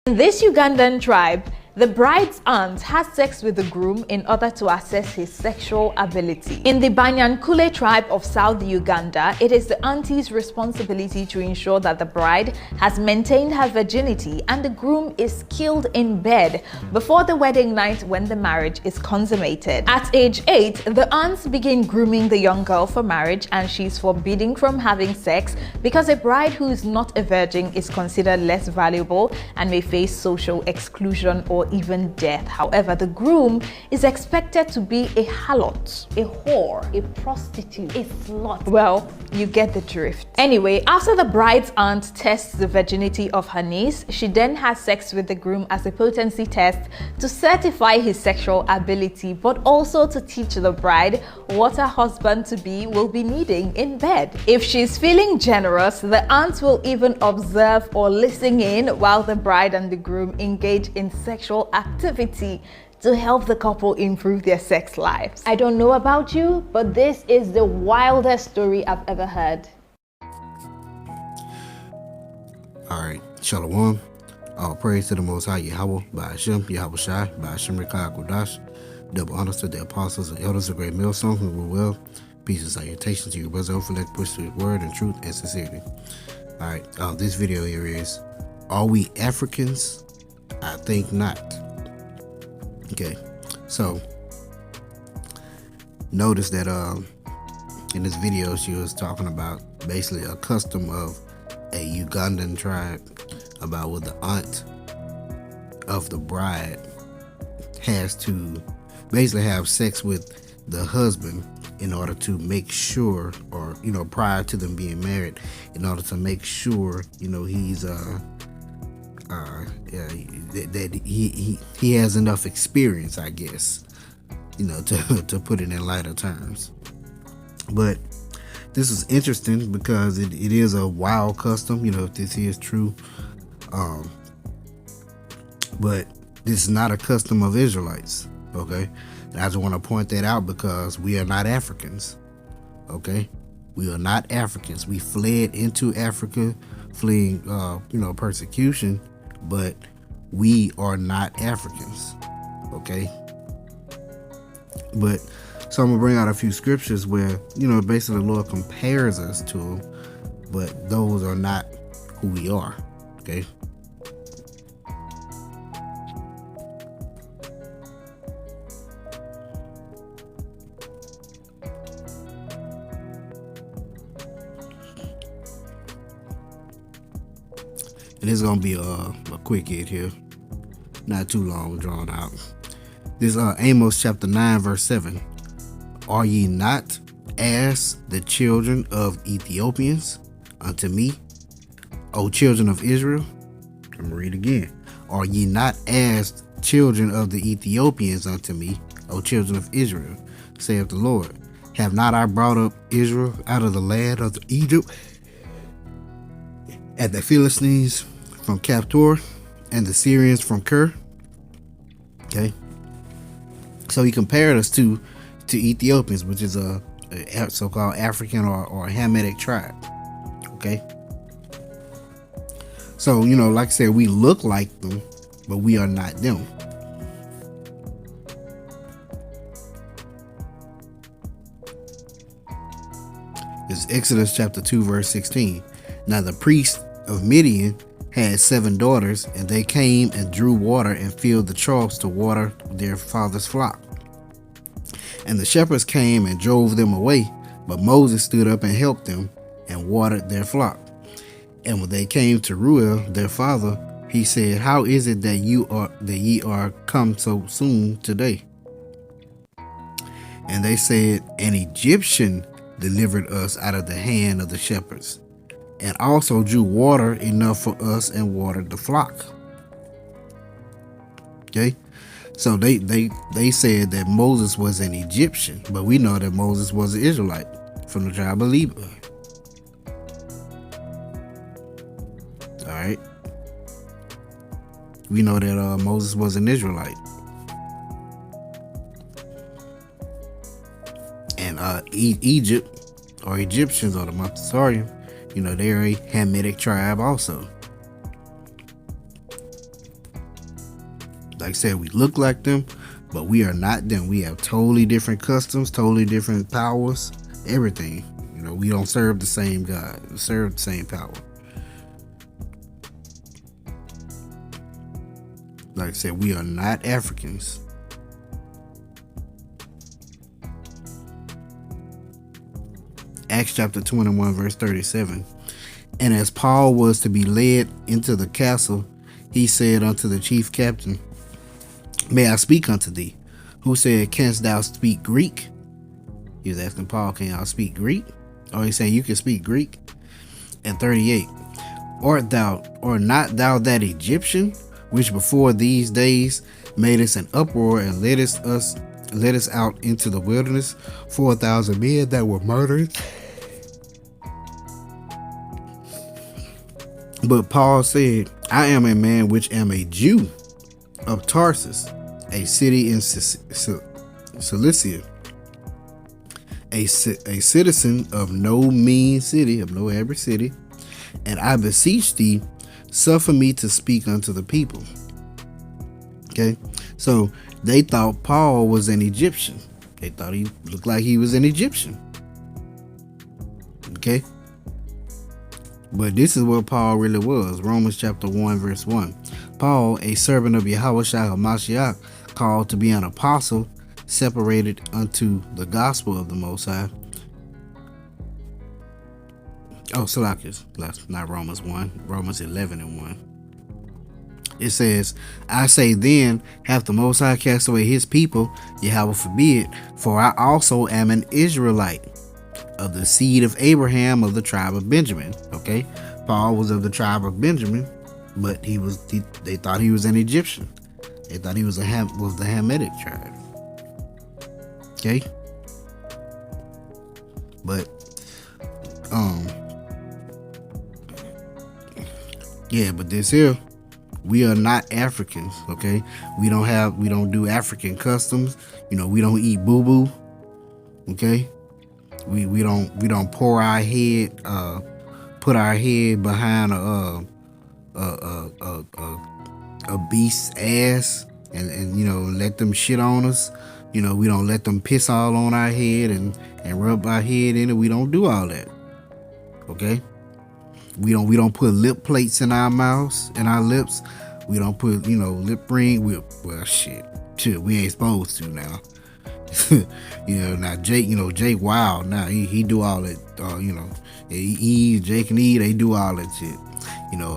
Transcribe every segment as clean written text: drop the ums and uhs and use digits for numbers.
In this Ugandan tribe, the bride's aunt has sex with the groom in order to assess his sexual ability. In the Banyankule tribe of South Uganda, it is the auntie's responsibility to ensure that the bride has maintained her virginity and the groom is killed in bed before the wedding night when the marriage is consummated. At age 8, the aunts begin grooming the young girl for marriage and she's forbidden from having sex because a bride who is not a virgin is considered less valuable and may face social exclusion or even death. However, the groom is expected to be a harlot, a whore, a prostitute, a slut. Well, you get the drift. Anyway, after the bride's aunt tests the virginity of her niece, she then has sex with the groom as a potency test to certify his sexual ability, but also to teach the bride what her husband-to-be will be needing in bed. If she's feeling generous, the aunt will even observe or listen in while the bride and the groom engage in sexual activity to help the couple improve their sex lives. I don't know about you, but this is the wildest story I've ever heard. Alright, Shalom. All praise to the Most High Yahweh, by Hashem, Yahweh Shai, by Hashem Rekah Kodash. Double honors to the apostles and elders of Great Millstone who were well. Peace and salutations to your brother who let push to his word and truth and sincerity. Alright, this video here is, are we Africans? I think not. Okay, so notice that in this video she was talking about basically a custom of a Ugandan tribe about what the aunt of the bride has to basically have sex with the husband in order to make sure, or prior to them being married, in order to make sure he's that he has enough experience, I guess, to put it in lighter terms. But this is interesting because it is a wild custom, if this is true. But this is not a custom of Israelites, okay? And I just want to point that out because we are not Africans, okay? We are not Africans. We fled into Africa, fleeing, persecution, but we are not Africans, okay? But so I'm gonna bring out a few scriptures where basically the Lord compares us to them, but those are not who we are, okay? And it's gonna be a quick hit here, not too long, drawn out. This Amos chapter 9 verse 7. Are ye not as the children of Ethiopians unto me, O children of Israel? I'm gonna read again. Are ye not as children of the Ethiopians unto me, O children of Israel, saith the Lord? Have not I brought up Israel out of the land of Egypt, and the Philistines from Captor, and the Syrians from Ker? Okay, so he compared us to Ethiopians, which is a so-called African or Hamitic tribe. Okay, so like I said, we look like them, but we are not them. It's Exodus chapter 2 verse 16. Now the priest of Midian had 7 daughters, and they came and drew water and filled the troughs to water their father's flock. And the shepherds came and drove them away, but Moses stood up and helped them and watered their flock. And when they came to Reuel their father, he said, How is it that ye are come so soon today? And they said, An Egyptian delivered us out of the hand of the shepherds, and also drew water enough for us and watered the flock. Okay, so they said that Moses was an Egyptian, but we know that Moses was an Israelite from the tribe of Levi. All right, we know that Moses was an Israelite, and Egypt or Egyptians or the Montessorian, they're a Hamitic tribe also. Like I said, we look like them, but we are not them. We have totally different customs, totally different powers, everything. You know, we don't serve the same God, we serve the same power. Like I said, we are not Africans. Acts chapter 21, verse 37. And as Paul was to be led into the castle, he said unto the chief captain, May I speak unto thee? Who said, Canst thou speak Greek? He was asking Paul, can y'all speak Greek? Or he said, you can speak Greek. And 38. Art not thou that Egyptian, which before these days made us an uproar and led us out into the wilderness, 4,000 men that were murdered? But Paul said, I am a man which am a Jew of Tarsus, a city in Cilicia, a citizen of no mean city, of no average city, and I beseech thee, suffer me to speak unto the people. Okay, so they thought Paul was an Egyptian. They thought he looked like he was an Egyptian. Okay, but this is what Paul really was. Romans chapter 1, verse 1. Paul, a servant of Yahushua HaMashiach, called to be an apostle, separated unto the gospel of the Most High. Oh, Salakius, not Romans 1, Romans 11 and 1. It says, I say then, hath the Most High cast away his people? Yahweh forbid, for I also am an Israelite, of the seed of Abraham, of the tribe of Benjamin. Okay, Paul was of the tribe of Benjamin, but they thought he was an Egyptian. They thought he was the Hamitic tribe. Okay, but yeah, but this here, we are not Africans. Okay, we don't do African customs. You know, we don't eat boo-boo. Okay, we don't pour our head, put our head behind a beast's ass and you know, let them shit on us. You know, we don't let them piss all on our head and rub our head in it. We don't do all that. Okay, we don't put lip plates in our mouths, in our lips. We don't put, you know, lip ring. Well, shit, we ain't supposed to now. You know, now Jake Wild, now he do all that. You know, Jake and E, they do all that shit. You know,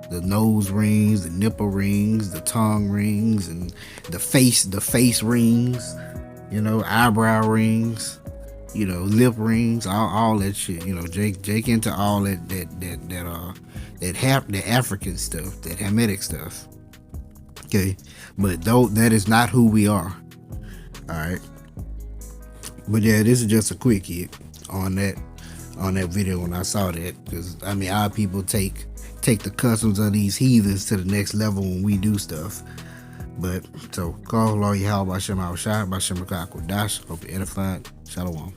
the nose rings, the nipple rings, the tongue rings, and the face rings. You know, eyebrow rings. You know, lip rings, all that shit. You know, Jake into all that African stuff, that Hamitic stuff. Okay, but though that is not who we are. All right, but yeah, this is just a quick hit on that video when I saw that, because I mean, our people take the customs of these heathens to the next level when we do stuff. But so call Lord Yahweh Bashem Al Shai Bashem Kodash. Hope you're edified. Shalom.